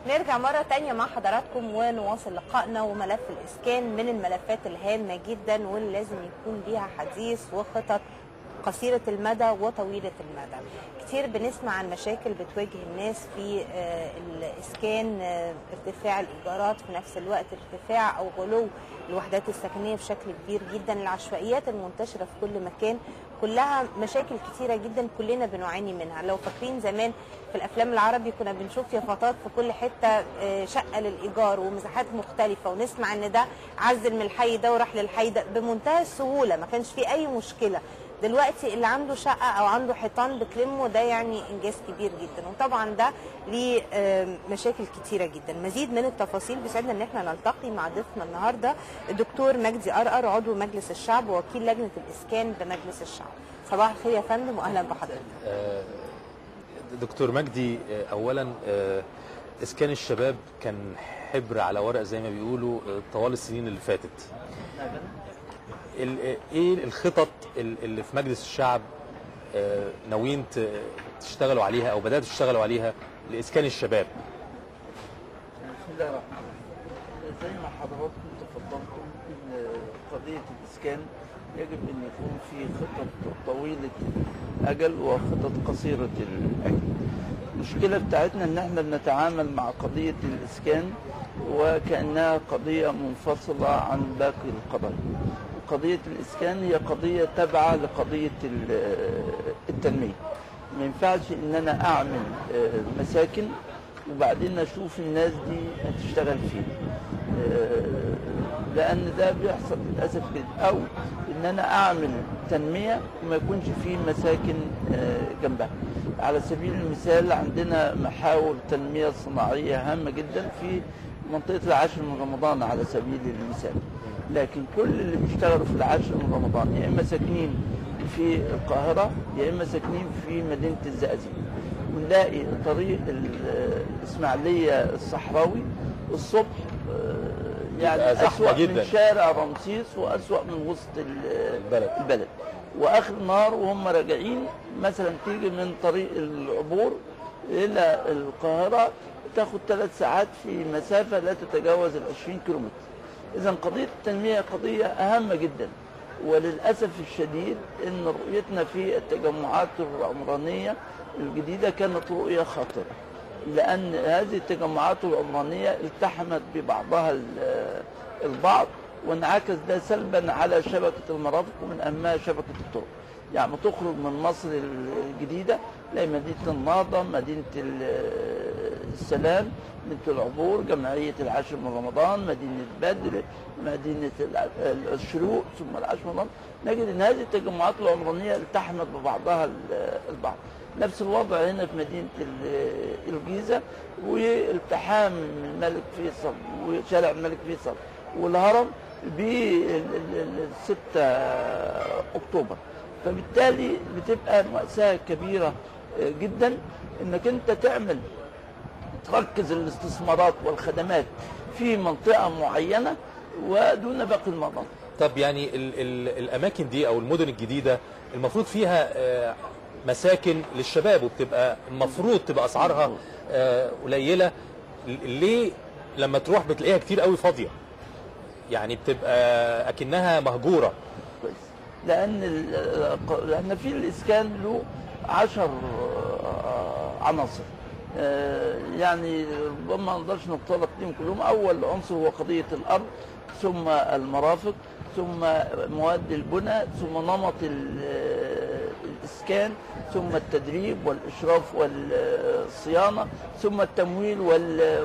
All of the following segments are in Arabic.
نرجع مرة تانية مع حضراتكم ونواصل لقائنا. وملف الإسكان من الملفات الهامة جدا واللي لازم يكون ليها حديث وخطط قصيرة المدى وطويلة المدى. كتير بنسمع عن مشاكل بتواجه الناس في الإسكان، ارتفاع الإيجارات، في نفس الوقت ارتفاع أو غلو الوحدات السكنية بشكل كبير جدا، العشوائيات المنتشرة في كل مكان، كلها مشاكل كتيرة جدا كلنا بنعاني منها. لو فاكرين زمان في الأفلام العربي كنا بنشوف يافطات في كل حتة شقة للإيجار ومساحات مختلفة، ونسمع إن ده عزل من الحي ده وراح للحي ده بمنتهى السهولة، ما كانش فيه أي مشكلة. دلوقتي اللي عنده شقة أو عنده حيطان بتلمه ده يعني إنجاز كبير جدا، وطبعا ده ليه مشاكل كتيرة جدا. مزيد من التفاصيل بيسعدنا إن احنا نلتقي مع ضيفنا النهارده الدكتور مجدي أرقر، عضو مجلس الشعب ووكيل لجنة الإسكان بمجلس الشعب. صباح الخير يا فندم وأهلا بحضرتك. دكتور مجدي، أولا إسكان الشباب كان حبر على ورق زي ما بيقولوا طوال السنين اللي فاتت. ايه الخطط اللي في مجلس الشعب ناويين تشتغلوا عليها او بداتوا تشتغلوا عليها لاسكان الشباب؟ بسم الله الرحمن الرحيم. زي ما حضراتكم تفضلتم ان قضيه الاسكان يجب ان يكون في خطط طويله الاجل وخطط قصيره الاجل. المشكله بتاعتنا ان احنا بنتعامل مع قضيه الاسكان وكانها قضيه منفصله عن باقي القضايا. قضية الإسكان هي قضية تابعة لقضية التنمية. ما ينفعش إن أنا أعمل مساكن وبعدين أشوف الناس دي هتشتغل فين، لأن ده بيحصل للأسف جدا. أو إن أنا أعمل تنمية وما يكونش فيه مساكن جنبها. على سبيل المثال عندنا محاور تنمية صناعية هامة جدا في منطقة العاشر من رمضان على سبيل المثال، لكن كل اللي بيشتغلوا في العاشر من رمضان يا اما ساكنين في القاهره يا اما ساكنين في مدينه الزقازيق. ونلاقي طريق الاسماعيليه الصحراوي الصبح يعني اسوأ من شارع رمسيس واسوأ من وسط البلد. واخر النهار وهم راجعين مثلا تيجي من طريق العبور الى القاهره تاخد 3 ساعات في مسافه لا تتجاوز 20 كيلومتر. إذا قضية التنمية قضية هامة جدا، وللأسف الشديد أن رؤيتنا في التجمعات العمرانية الجديدة كانت رؤية خاطئة، لأن هذه التجمعات العمرانية التحمت ببعضها البعض وانعكس ده سلبا على شبكة المرافق ومن أهمها شبكة الطرق. يعني تخرج من مصر الجديدة تلاقي مدينة النهضة، مدينة السلام، مدينة العبور، جمعية العاشر من رمضان، مدينة بدر، مدينة الشروق، ثم العاشر من رمضان. نجد ان هذه التجمعات العمرانية التحمت ببعضها البعض. نفس الوضع هنا في مدينة الجيزة، والتحام الملك فيصل وشارع الملك فيصل والهرم ب 6 أكتوبر. فبالتالي بتبقى مأساة كبيرة جدا انك انت تركز الاستثمارات والخدمات في منطقة معينة ودون باقي المناطق. طب يعني الاماكن دي او المدن الجديدة المفروض فيها مساكن للشباب وبتبقى المفروض تبقى اسعارها قليلة، ليه لما تروح بتلاقيها كتير قوي فاضية؟ يعني بتبقى اكنها مهجورة. لأن في الإسكان له 10 عناصر، يعني ربما ما نقدرش نتطرق لهم كلهم. أول عنصر هو قضية الأرض، ثم المرافق، ثم مواد البناء، ثم نمط الإسكان، ثم التدريب والإشراف والصيانة، ثم التمويل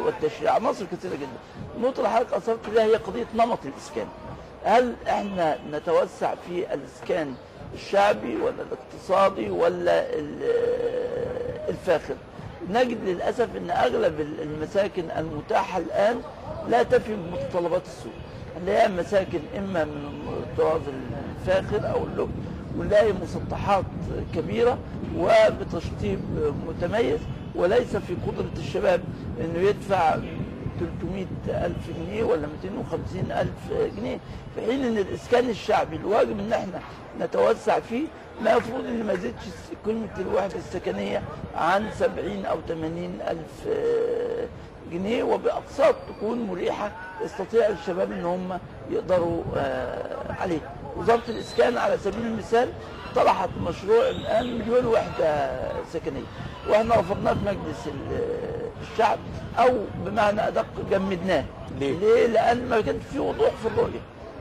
والتشريع. عناصر كثيرة جدا. النقطة اللي حضرتك أثرت لها هي قضية نمط الإسكان. هل احنا نتوسع في الاسكان الشعبي ولا الاقتصادي ولا الفاخر؟ نجد للاسف ان اغلب المساكن المتاحه الان لا تفي بمتطلبات السوق. نلاقي مساكن اما من الطراز الفاخر او اللب، ونلاقي مسطحات كبيره وبتشطيب متميز، وليس في قدره الشباب انه يدفع 300,000 جنيه ولا 250,000 جنيه، في حين ان الاسكان الشعبي الواجب ان احنا نتوسع فيه ما المفروض ان ما يزيدش قيمه الوحده السكنيه عن 70 أو 80,000 جنيه وبأقساط تكون مريحة يستطيع الشباب ان هم يقدروا عليه. وزارة الإسكان على سبيل المثال طرحت مشروع الآن 1,000,000 وحدة سكنية، واحنا رفضناه في مجلس الشعب، او بمعنى ادق جمدناه. ليه؟ لان ما كانش في وضوح في الرؤيه،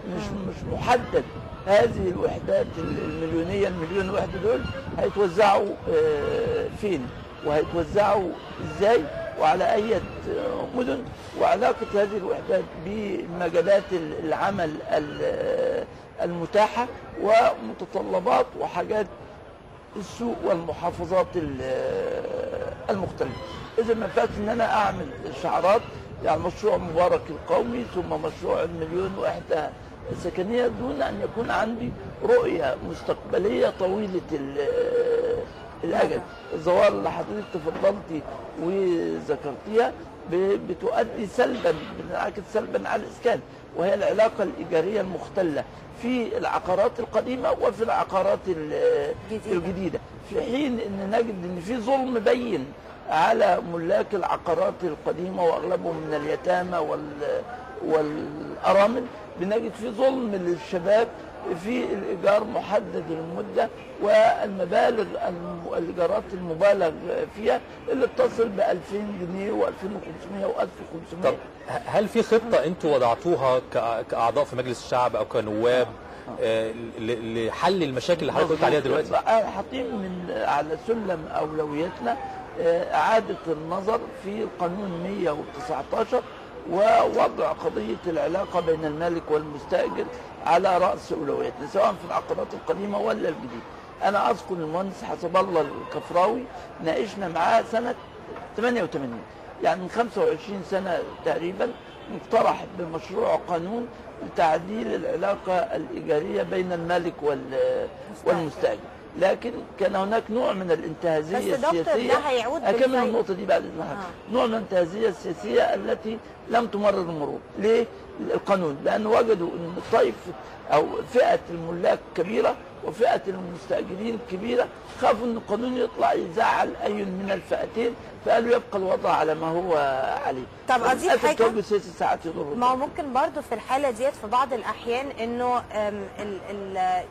مش محدد هذه الوحدات المليونيه، المليون وحده دول هيتوزعوا فين، وهيتوزعوا ازاي، وعلى اي مدن، وعلاقه هذه الوحدات بمجالات العمل المتاحه ومتطلبات وحاجات السوق والمحافظات المختلفة. إذا ما فات إن أنا أعمل شعارات، يعني مشروع مبارك القومي ثم مشروع 1,000,000 وحدة سكنية، دون أن يكون عندي رؤية مستقبلية طويلة الأجل. الظواهر اللي حضرتك تفضلتي وذكرتيها بتؤدي سلبا، بتنعكس سلبا على الإسكان، وهي العلاقة الإيجارية المختلة في العقارات القديمة وفي العقارات الجديدة، في حين ان نجد ان في ظلم بين على ملاك العقارات القديمة واغلبهم من اليتامى والارامل. بنجد في ظلم للشباب في الايجار محدد المدة والمبالغ الايجارات المبالغ فيها اللي بتصل ب 2000 جنيه و2500 و1500. طب هل في خطة انتوا وضعتوها كأعضاء في مجلس الشعب او كنواب لحل المشاكل اللي حضرتك قلت عليها دلوقتي؟ حاطين من على سلم اولوياتنا اعادة النظر في القانون 119 ووضع قضية العلاقة بين المالك والمستأجر على رأس أولوياتنا، سواء في العقارات القديمة ولا الجديدة. أنا أذكر المهندس حسب الله الكفراوي ناقشنا معاه سنة 88، يعني من 25 سنة تقريبا، مقترح بمشروع قانون لتعديل العلاقة الإيجارية بين المالك والمستأجر، لكن كان هناك نوع من الانتهازية السياسية. أكمل النقطة دي بعد إذنك. نوع من الانتهازية السياسية التي لم تمرر المرور. ليه؟ القانون لأن وجدوا أن الطائف أو فئة الملاك كبيرة وفئة المستأجرين كبيرة، خافوا أن القانون يطلع يزعل أي من الفئتين، فقالوا يبقى الوضع على ما هو عليه. طب أضيف حاجة، السياسي ساعات يضر. ما هو ممكن برضو في الحالة ديت في بعض الأحيان إنه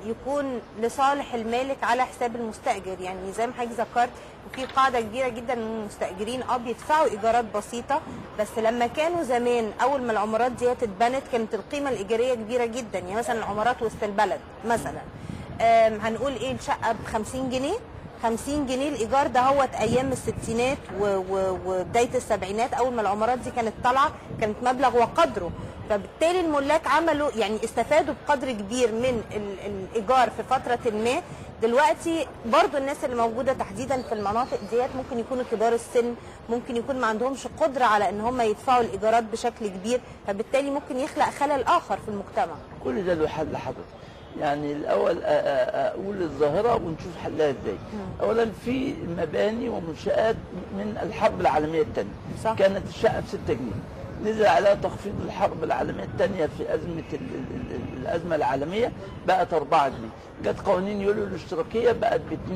يكون لصالح المالك على حساب المستأجر، يعني زي ما حضرتك ذكرت وفي قاعدة كبيرة جدا من المستأجرين بيدفعوا إيجارات بسيطة، بس لما كانوا زمان أول ما العمارات ديت اتبنت كانت القيمة الإيجارية كبيرة جدا، يعني مثلا العمارات وسط البلد مثلا هنقول إيه الشقة ب50 جنيه، 50 جنيه الإيجار ده هو أيام الستينات وبداية السبعينات، أول ما العمارات دي كانت طالعة كانت مبلغ وقدره، فبالتالي الملاك عملوا يعني استفادوا بقدر كبير من الإيجار في فترة ما. دلوقتي برضو الناس اللي موجودة تحديدا في المناطق ديت ممكن يكونوا كبار السن، ممكن يكون ما عندهمش قدرة على ان هم يدفعوا الإيجارات بشكل كبير، فبالتالي ممكن يخلق خلل آخر في المجتمع. كل ده له حل حضرتك. يعني الأول أقول الظاهرة ونشوف حلها ازاي. أولا في مباني ومنشآت من الحرب العالمية الثانية كانت الشقة ب6 جنيه، نزل عليها تخفيض الحرب العالمية الثانية في الأزمة العالمية بقت 4 جنيه، جت قوانين يوليو الاشتراكية بقت ب2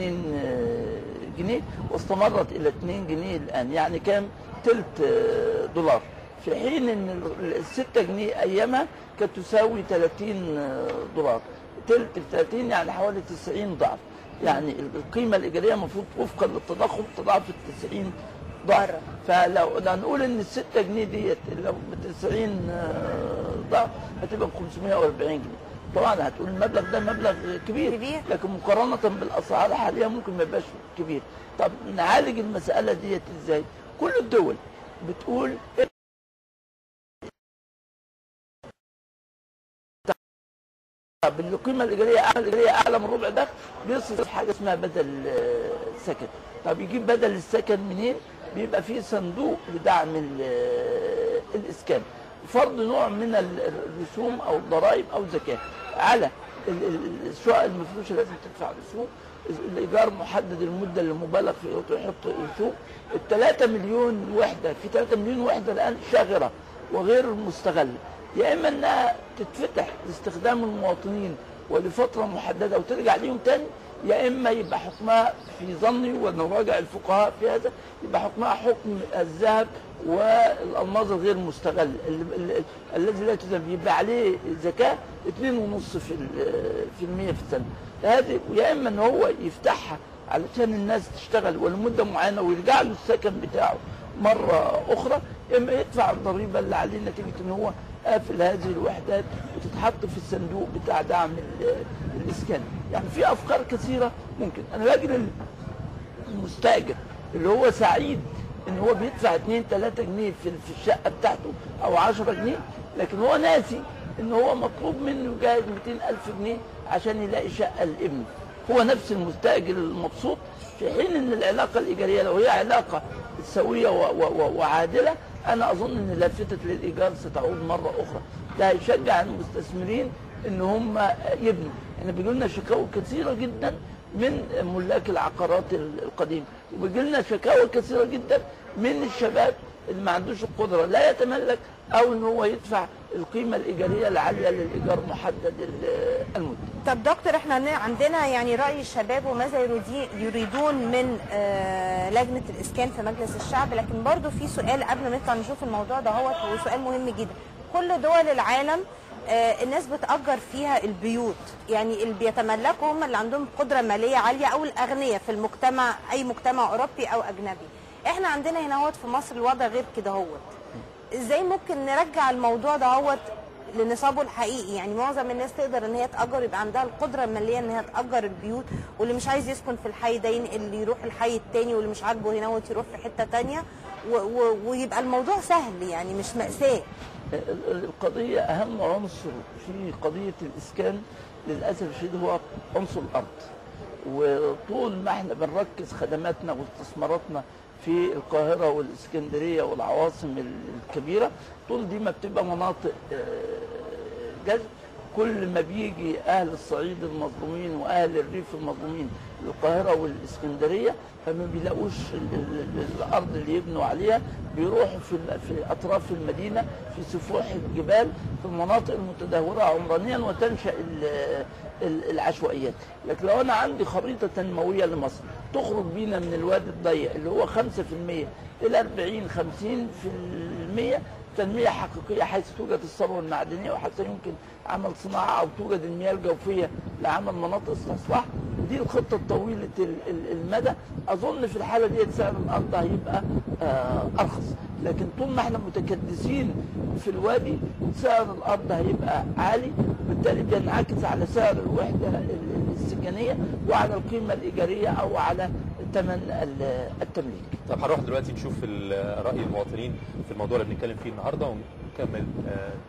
جنيه واستمرت إلى 2 جنيه الآن، يعني كام؟ تلت دولار، في حين ان 6 جنيه ايامها كانت تساوي 30 دولار، تلت في 30 يعني حوالي 90 ضعف، يعني القيمة الإيجارية المفروض وفقا للتضخم تضاعفت 90 ضعف. فلو نقول ان ال6 جنيه ديت لو ب 90 ضعف هتبقى ب 540 جنيه. طبعا هتقول المبلغ ده مبلغ كبير، لكن مقارنة بالأسعار الحالية ممكن ما يبقاش كبير. طب نعالج المسألة ديت ازاي؟ كل الدول بتقول بالقيمة الإيجارية أعلى من ربع دخل بيصرف حاجة اسمها بدل سكن. طب يجيب بدل السكن منين؟ بيبقى فيه صندوق لدعم الإسكان، فرض نوع من الرسوم أو الضرائب أو زكاة على الشقق المفروشة، لازم تدفع رسوم، الإيجار محدد المدة اللي مبالغ في يحط رسوم. 3 مليون وحدة، في 3 مليون وحدة الآن شاغرة وغير مستغلة، يا إما إنها تتفتح لاستخدام المواطنين ولفترة محددة وترجع ليهم تاني، يا اما يبقى حكمها في ظني ونراجع الفقهاء في هذا، يبقى حكمها حكم الذهب والالماظ الغير مستغل الذي لا تزكى، يبقى عليه زكاه 2.5% في السنه هذه، يا اما ان هو يفتحها علشان الناس تشتغل ولمده معينه ويرجع له السكن بتاعه مره اخرى، يا اما يدفع الضريبه اللي عليه نتيجه ان هو قافل هذه الوحدات وتتحط في الصندوق بتاع دعم الاسكان. يعني في افكار كثيره ممكن. انا راجل المستاجر اللي هو سعيد ان هو بيدفع 2-3 جنيه في الشقه بتاعته او 10 جنيه، لكن هو ناسي ان هو مطلوب منه يجهز 200,000 جنيه عشان يلاقي شقه لابنه. هو نفس المستاجر المبسوط، في حين ان العلاقه الايجاريه لو هي علاقه سويه وعادله، انا اظن ان لافته للايجار ستعود مره اخرى. ده هيشجع المستثمرين ان هم يبنوا. احنا بيجي لنا شكاوى كثيره جدا من ملاك العقارات القديمه، وبيجي لنا شكاوى كثيره جدا من الشباب اللي ما عندوش القدره لا يتملك او ان هو يدفع القيمه الايجاريه العاليه للايجار محدد المده. طب دكتور، احنا عندنا يعني راي الشباب وماذا يريدون من لجنه الاسكان في مجلس الشعب، لكن برضو في سؤال قبل ما نطلع نشوف الموضوع ده، هو سؤال مهم جدا. كل دول العالم الناس بتأجر فيها البيوت، يعني اللي بيتملكوا هم اللي عندهم قدرة مالية عالية أو الأغنياء في المجتمع، أي مجتمع أوروبي أو أجنبي. إحنا عندنا هنا في مصر الوضع غير كده. إزاي ممكن نرجع الموضوع ده لنصابه الحقيقي؟ يعني معظم الناس تقدر ان هي تأجر، يبقى عندها القدرة المالية ان هي تأجر البيوت، واللي مش عايز يسكن في الحي ده اللي يروح الحي التاني، واللي مش عاجبه هنا يروح في حتة تانية، ويبقى الموضوع سهل، يعني مش مأساة. القضية أهم عنصر في قضية الإسكان للأسف الشديد هو عنصر الأرض. وطول ما احنا بنركز خدماتنا واستثماراتنا في القاهرة والإسكندرية والعواصم الكبيرة، طول دي ما بتبقى مناطق جذب، كل ما بيجي أهل الصعيد المظلومين وأهل الريف المظلومين القاهرة والإسكندرية فما بيلاقوش الأرض اللي يبنوا عليها، بيروحوا في أطراف المدينة، في سفوح الجبال، في المناطق المتدهورة عمرانيا، وتنشأ العشوائيات. لكن لو أنا عندي خريطة تنموية لمصر تخرج بينا من الوادي الضيق اللي هو 5% إلى 40-50% تنمية حقيقية، حيث توجد الثروة المعدنية وحتى يمكن عمل صناعة أو توجد المياه الجوفية لعمل مناطق استصلاح، ودي الخطة الطويلة المدى. أظن في الحالة دي سعر الأرض هيبقى أرخص، لكن طول ما احنا متكدسين في الوادي سعر الأرض هيبقى عالي، بالتالي بينعكس على سعر الوحدة السكنية وعلى القيمة الإيجارية أو على ثمن التمليك. طب هنروح دلوقتي نشوف رأي المواطنين في الموضوع اللي بنتكلم فيه النهارده، ونكمل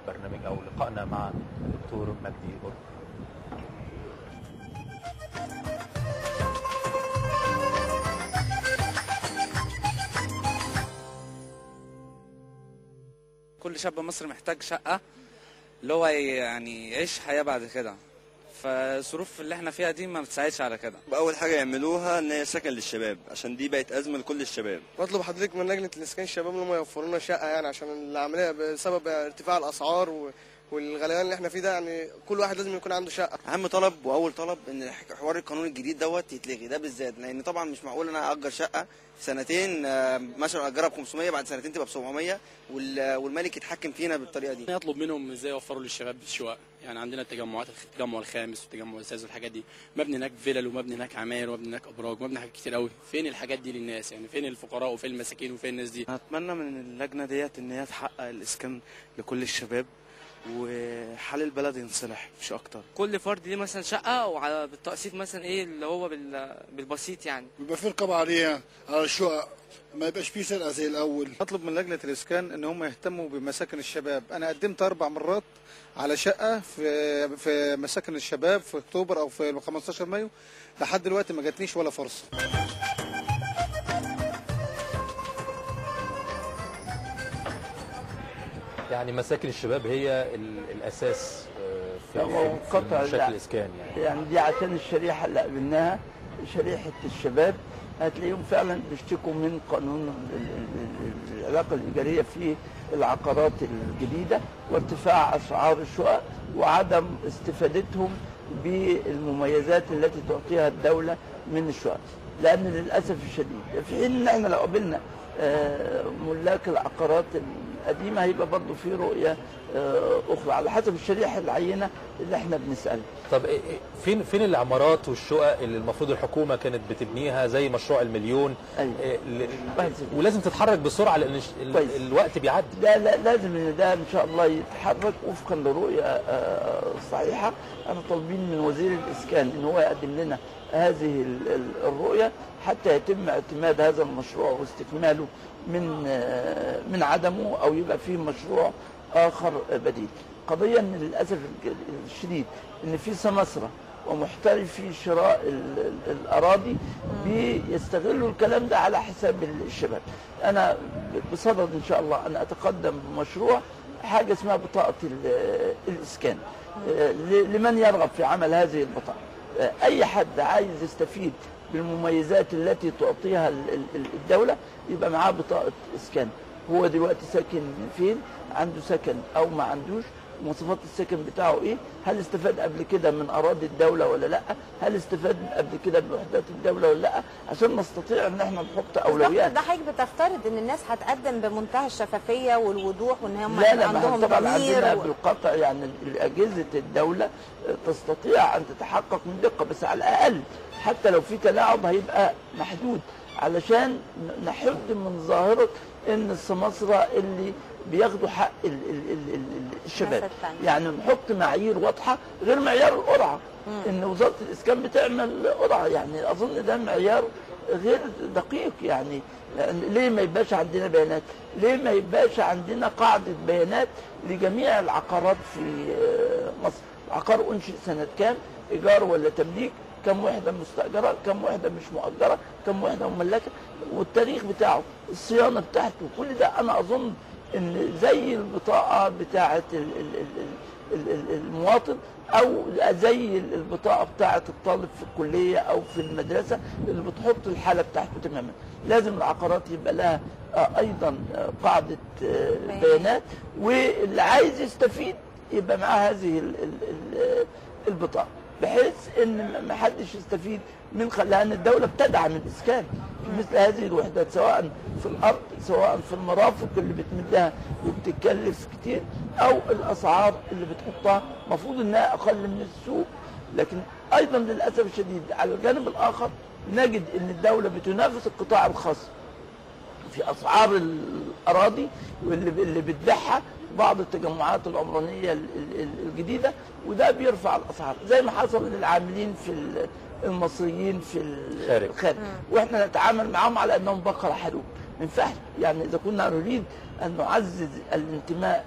برنامج او لقائنا مع الدكتور مجدي قطب. كل شاب مصري محتاج شقة اللي هو يعني يعيش حياة بعد كده، فالظروف اللي احنا فيها دي ما بتساعدش على كده. اول حاجه يعملوها ان هي سكن للشباب، عشان دي بقت ازمه لكل الشباب. بطلب حضرتك من لجنه الاسكان الشباب ان هم يوفروا لنا شقه، يعني عشان العمليه بسبب ارتفاع الاسعار والغليان اللي احنا فيه ده، يعني كل واحد لازم يكون عنده شقه. اهم طلب واول طلب ان حوار القانون الجديد دوت يتلغي، ده بالذات، لان طبعا مش معقول انا اجر شقه سنتين مثلا اجرها ب 500 بعد سنتين تبقى ب 700 والمالك يتحكم فينا بالطريقه دي. يطلب منهم ازاي يوفروا للشباب الشقق، يعني عندنا التجمعات، التجمع الخامس والتجمع السادس والحاجات دي، مبني هناك فيلل ومبني هناك عماير ومبني هناك ابراج ومبني حاجات كتير قوي. فين الحاجات دي للناس؟ يعني فين الفقراء وفين المساكين وفين الناس دي؟ اتمنى من اللجنه ديت ان هي تحقق الاسكان لكل الشباب وحال البلد ينصلح مش اكتر. كل فرد ليه مثلا شقه وعلى بالتقسيط مثلا ايه اللي هو بالبسيط، يعني بيبقى في رقابه عليها على الشقق، ما يبقاش في سرقه زي الاول. اطلب من لجنه الاسكان ان هم يهتموا بمساكن الشباب. انا قدمت 4 مرات على شقه في مساكن الشباب في اكتوبر او في 15 مايو، لحد دلوقتي ما جاتنيش ولا فرصه. يعني مساكن الشباب هي الاساس في مشاكل الاسكان، يعني دي عشان الشريحه اللي قابلناها، شريحه الشباب، هتلاقيهم فعلا بيشتكوا من قانون العلاقه الايجاريه في العقارات الجديده وارتفاع اسعار الشقق وعدم استفادتهم بالمميزات التي تعطيها الدولة من الشقق. لأن للأسف الشديد في حين إن احنا لو قابلنا ملاك العقارات القديمة هيبقى برضه في رؤية أخرى على حسب الشريحة العينة اللي احنا بنسألها. طب فين العمارات والشقق اللي المفروض الحكومة كانت بتبنيها زي مشروع المليون؟ أيوة. ولازم تتحرك بسرعة لأن الوقت بيعدي. لا لازم ان ده ان شاء الله يتحرك وفقا لرؤية صحيحة. انا طالبين من وزير الاسكان ان هو يقدم لنا هذه الرؤية حتى يتم اعتماد هذا المشروع واستكماله من عدمه او يبقى فيه مشروع اخر بديل. قضية ان للاسف الشديد ان في سماسرة ومحترفي شراء الاراضي بيستغلوا الكلام ده على حساب الشباب. انا بصدد ان شاء الله ان اتقدم بمشروع حاجه اسمها بطاقه الاسكان لمن يرغب في عمل هذه البطاقه. اي حد عايز يستفيد بالمميزات التي تعطيها الدوله يبقى معاه بطاقه اسكان. هو دلوقتي ساكن فين؟ عنده سكن او ما عندوش؟ مواصفات السكن بتاعه ايه؟ هل استفاد قبل كده من اراضي الدوله ولا لا؟ هل استفاد قبل كده بوحدات الدوله ولا لا؟ عشان نستطيع ان احنا نحط اولويات. ده حضرتك بتفترض ان الناس هتقدم بمنتهى الشفافيه والوضوح وان هم لا عندهم طبعا ضمير عندنا بالقطع يعني اجهزه الدوله تستطيع ان تتحقق من دقه، بس على الاقل حتى لو في تلاعب هيبقى محدود علشان نحد من ظاهره ان السماسرة اللي بياخدوا حق الشباب. يعني نحط معايير واضحة غير معيار القرعة. ان وزارة الاسكان بتعمل قرعة، يعني اظن ده معيار غير دقيق. يعني ليه ما يبقاش عندنا بيانات؟ ليه ما يبقاش عندنا قاعدة بيانات لجميع العقارات في مصر؟ عقار انشئ سنة كام؟ ايجار ولا تمليك؟ كم وحدة مستأجرة؟ كم وحدة مش مؤجرة؟ كم وحدة مملكة؟ والتاريخ بتاعه، الصيانة بتاعته، كل ده أنا أظن إن زي البطاقة بتاعة المواطن أو زي البطاقة بتاعة الطالب في الكلية أو في المدرسة اللي بتحط الحالة بتاعته تماما. لازم العقارات يبقى لها أيضا قاعدة بيانات، واللي عايز يستفيد يبقى معاه هذه البطاقة بحيث ان ما حدش يستفيد من لان الدوله بتدعم الاسكان في مثل هذه الوحدات، سواء في الارض سواء في المرافق اللي بتمدها وبتتكلف كتير او الاسعار اللي بتحطها المفروض انها اقل من السوق. لكن ايضا للاسف الشديد على الجانب الاخر نجد ان الدوله بتنافس القطاع الخاص في اسعار الاراضي واللي بتبيعها بعض التجمعات العمرانيه الجديده، وده بيرفع الاسعار زي ما حصل للعاملين في المصريين في الخارج. واحنا نتعامل معهم على انهم بقره حلوب. ما ينفعش. يعني اذا كنا نريد ان نعزز الانتماء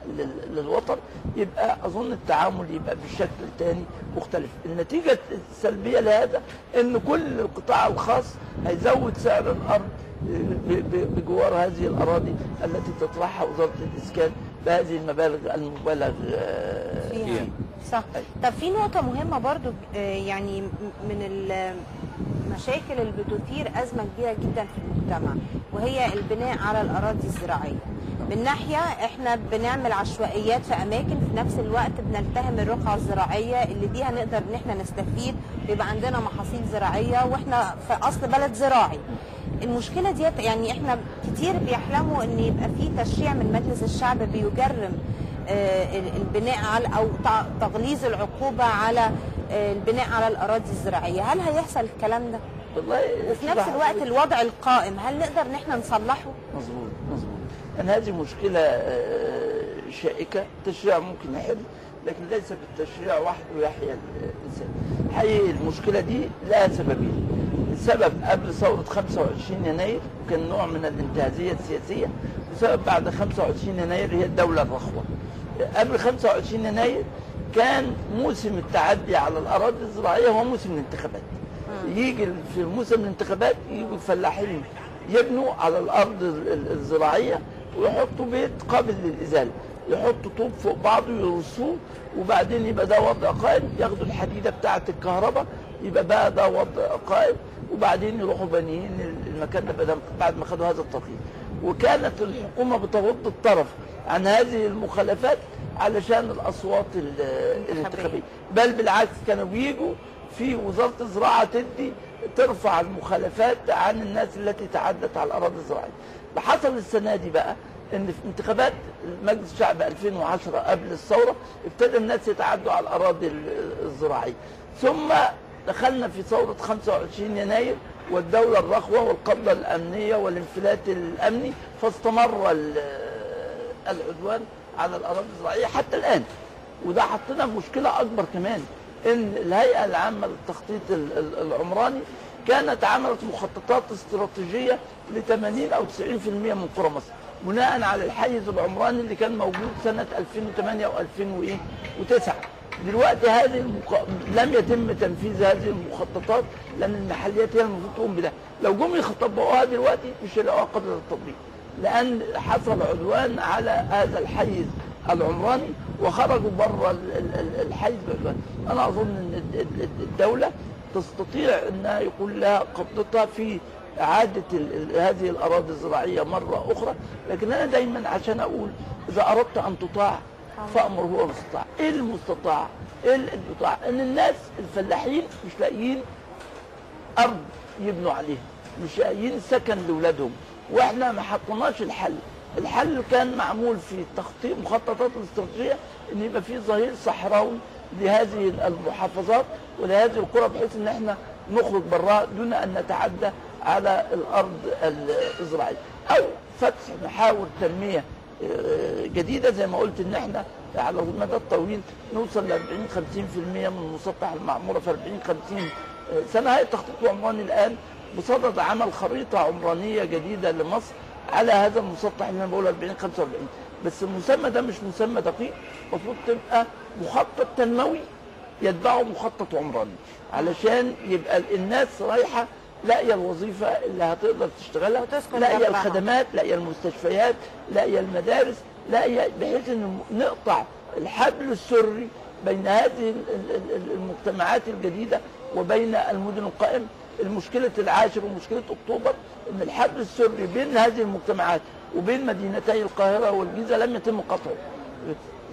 للوطن يبقى اظن التعامل يبقى بشكل تاني مختلف. النتيجه السلبيه لهذا ان كل القطاع الخاص هيزود سعر الارض بجوار هذه الاراضي التي تطرحها وزاره الاسكان بهذه المبالغ المبالغ فيها. صح. طب في نقطه مهمه برضو يعني من المشاكل اللي بتثير ازمه كبيره جدا في المجتمع، وهي البناء على الاراضي الزراعيه. من ناحيه احنا بنعمل عشوائيات في اماكن، في نفس الوقت بنلتهم الرقعه الزراعيه اللي بيها نقدر ان احنا نستفيد ويبقى عندنا محاصيل زراعيه واحنا في اصل بلد زراعي. المشكله ديت يعني احنا كتير بيحلموا ان يبقى في تشريع من مجلس الشعب بيجرم البناء على او تغليظ العقوبه على البناء على الاراضي الزراعيه. هل هيحصل الكلام ده؟ والله وفي نفس الوقت الوضع القائم هل نقدر ان احنا نصلحه؟ مظبوط. ان هذه مشكله شائكه. التشريع ممكن يحل، لكن ليس بالتشريع وحده يحيى الانسان. حقيقي المشكله دي لها سببين. السبب قبل ثوره 25 يناير كان نوع من الانتهازيه السياسيه، وسبب بعد 25 يناير هي الدوله الرخوه. قبل 25 يناير كان موسم التعدي على الاراضي الزراعيه هو موسم الانتخابات. يجي في موسم الانتخابات يجوا الفلاحين يبنوا على الارض الزراعيه ويحطوا بيت قابل للازاله، يحطوا طوب فوق بعضه يرصوه، وبعدين يبقى ده وضع قائم، ياخدوا الحديده بتاعه الكهرباء يبقى بقى ده وضع قائم، وبعدين يروحوا بانيين المكان ده بعد ما خدوا هذا الترخيص. وكانت الحكومه بتغض الطرف عن هذه المخالفات علشان الاصوات الانتخابيه، بل بالعكس كانوا بيجوا في وزاره الزراعه ترفع المخالفات عن الناس التي تعدت على الاراضي الزراعيه. اللي حصل السنه دي بقى ان في انتخابات مجلس الشعب 2010 قبل الثوره ابتدى الناس يتعدوا على الاراضي الزراعيه، ثم دخلنا في ثوره 25 يناير والدوله الرخوه والقبضه الامنيه والانفلات الامني، فاستمر العدوان على الاراضي الزراعيه حتى الان. وده حطنا بمشكله اكبر كمان، ان الهيئه العامه للتخطيط العمراني كانت عملت مخططات استراتيجيه ل 80 او 90% من قرى مصر بناء على الحيز العمراني اللي كان موجود سنه 2008 و2009. دلوقتي لم يتم تنفيذ هذه المخططات لان المحليات هي المفروض تقوم بده. لو جم يطبقوها دلوقتي مش هيلاقوها قدر التطبيق، لان حصل عدوان على هذا الحيز العمراني وخرجوا بره الحيز بالعدوان. انا اظن ان الدوله تستطيع انها يكون لها قبضتها في اعاده هذه الاراضي الزراعيه مره اخرى، لكن انا دايما عشان اقول اذا اردت ان تطاع فامر هو المستطاع. ايه المستطاع؟ ايه المستطاع؟ ان الناس الفلاحين مش لاقيين ارض يبنوا عليها، مش لاقيين سكن لاولادهم، واحنا ما حطيناش الحل. الحل كان معمول في تخطيط مخططات الاستراتيجيه ان يبقى في ظهير صحراوي لهذه المحافظات ولهذه القرى بحيث ان احنا نخرج براها دون ان نتعدى على الارض الزراعيه، او فتح محاور تنميه جديده زي ما قلت ان احنا على المدى الطويل نوصل ل 40-50% من المسطح المعموره في 40-50 سنه. هيئه التخطيط العمراني الان بصدد عمل خريطه عمرانيه جديده لمصر على هذا المسطح اللي انا بقول 40-45، بس المسمى ده مش مسمى دقيق، المفروض تبقى مخطط تنموي يتبعه مخطط عمراني علشان يبقى الناس رايحه لاقيه الوظيفه اللي هتقدر تشتغلها، لاقيه الخدمات، لاقيه المستشفيات، لاقيه المدارس، لاقيه، بحيث ان نقطع الحبل السري بين هذه المجتمعات الجديده وبين المدن القائمه. المشكله العاشر ومشكله اكتوبر ان الحبل السري بين هذه المجتمعات وبين مدينتي القاهره والجيزه لم يتم قطعه.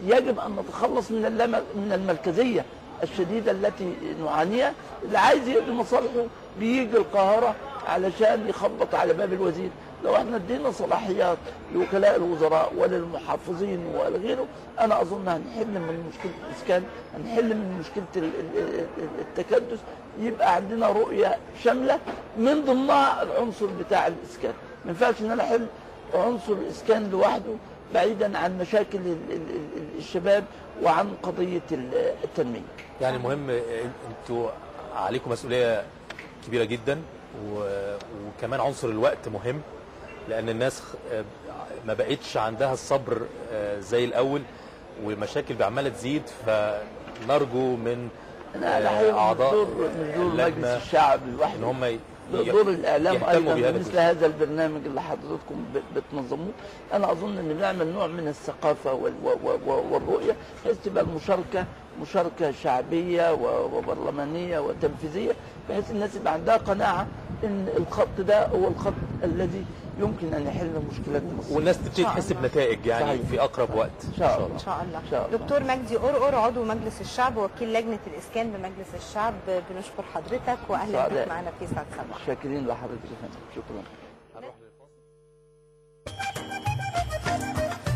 يجب ان نتخلص من المركزيه الشديده التي نعانيها. اللي عايز يقضي مصالحه بيجي القاهره علشان يخبط على باب الوزير. لو احنا ادينا صلاحيات لوكلاء الوزراء وللمحافظين ولغيره، انا اظن هنحل من مشكله الاسكان، هنحل من مشكله التكدس، يبقى عندنا رؤيه شامله من ضمنها العنصر بتاع الاسكان. ما ينفعش ان انا احل عنصر الاسكان لوحده بعيدا عن مشاكل الشباب وعن قضيه التنميه. يعني مهم، انتوا عليكم مسؤوليه كبيره جدا، وكمان عنصر الوقت مهم، لان الناس ما بقتش عندها الصبر زي الاول والمشاكل عماله تزيد، فنرجو من اعضاء مجلس الشعب الواحد ان هم دور الاعلام ايضا مثل هذا البرنامج اللي حضراتكم بتنظموه. انا اظن ان بنعمل نوع من الثقافه والرؤيه بحيث تبقى المشاركه مشاركه شعبيه وبرلمانيه وتنفيذيه، بحيث الناس يبقى عندها قناعه ان الخط ده هو الخط الذي يمكن ان يحل مشكلات مصر، والناس تبتدي تحس بنتائج يعني صحيح. في اقرب وقت ان شاء الله. ان شاء الله. دكتور مجدي قرقر، عضو مجلس الشعب ووكيل لجنه الاسكان بمجلس الشعب، بنشكر حضرتك واهلا بك معنا في ساعه 7. شاكرين لحضرتك يا فندم، شكرا.